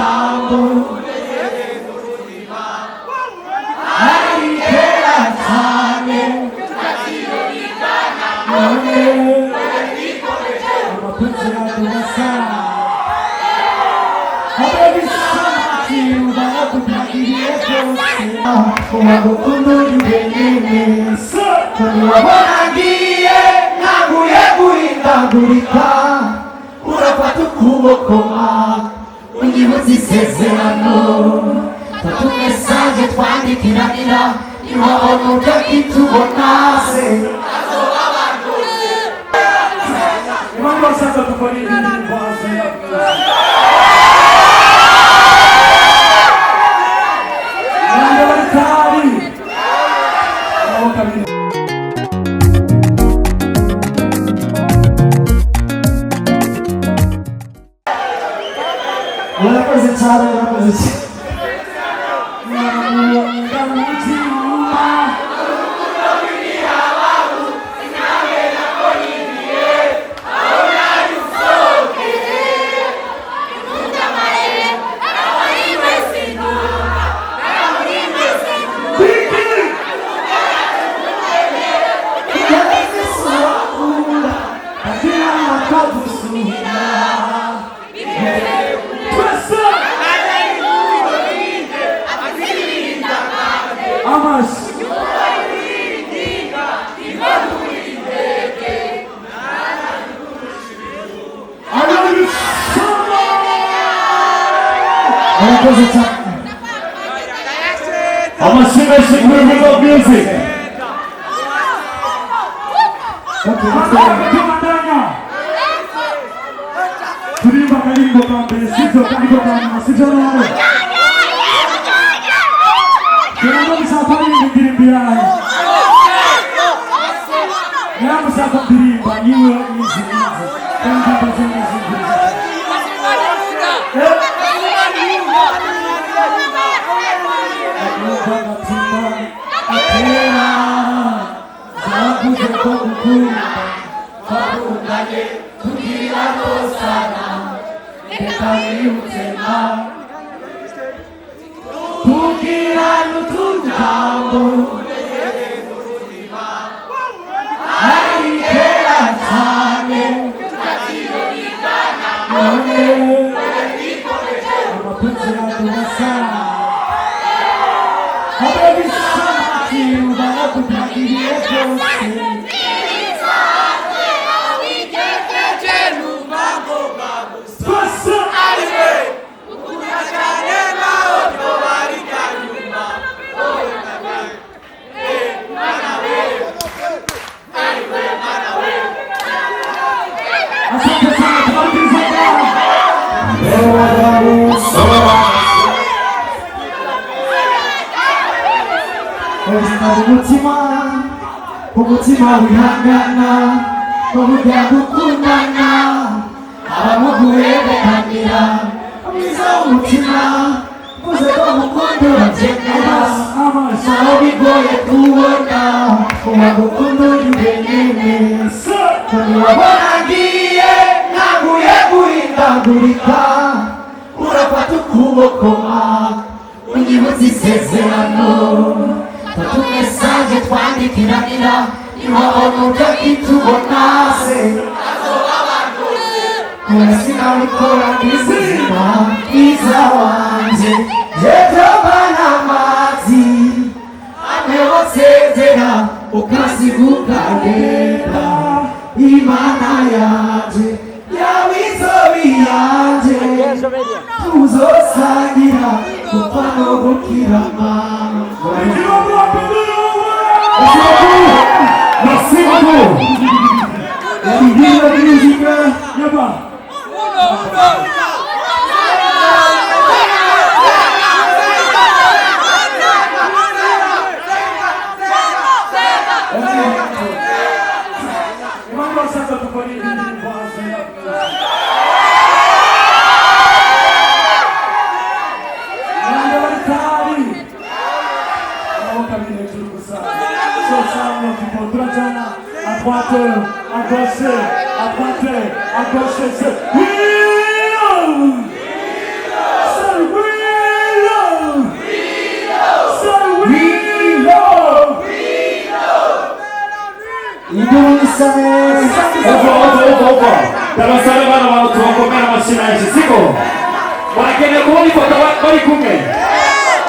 jambo arikera cyane none amapenzi yadurasa ababisaki ubakubwiriye byose uwagukunda ubimenye wabonangiye naguye guhindagurika urafata ukuboko unyibutsa isezerano fata umesaje twandikiranira niwabona utakitubona se azoba abanduze imana basaza dukora ibintu baza nande baritari aho kabiri warakoze cyane warakoze cyane I'm a singer, singer with no music. Okay, let's go. Terima kasih bukan besizo, kali bukan masih jalan. Kenapa bisa paling dikirim biaya? Kenapa bisa berdiri banyu ini sini? Kenapa bisa ini sini? Umutima wihangana n'uburyo gukundana abamuguherekanira mwiza w'umutima muze ko mukunda urabyemera aho bigoye kubona uwagukunda ubimenye wabona ngiye naguye guhindagurika urafata ukuboko unyibutsa isezerano fata umesaje twandikiranira niwabona utakitubona se azoba abanduze sinabikora n'izima mwiza wanje yetobana amazi amewosezera ukasiguka neza imana yanje yawizobi yanje tuzosangira gupfa no gukirama. Merci beaucoup. Vive la musique. Yaba. À gauche, Darasani bana watu wakomera mashinaishi siko wanakene kuoni kwa tabari kume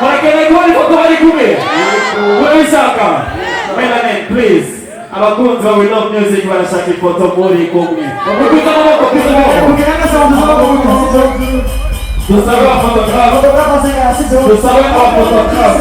wanakene kuoni kwa tabari kume wewe saka Melanie please abakunzi wa We Love Music wanashaki foto muri kumwe wakuta maboko pisa maboko tusawe photograph tusawe photograph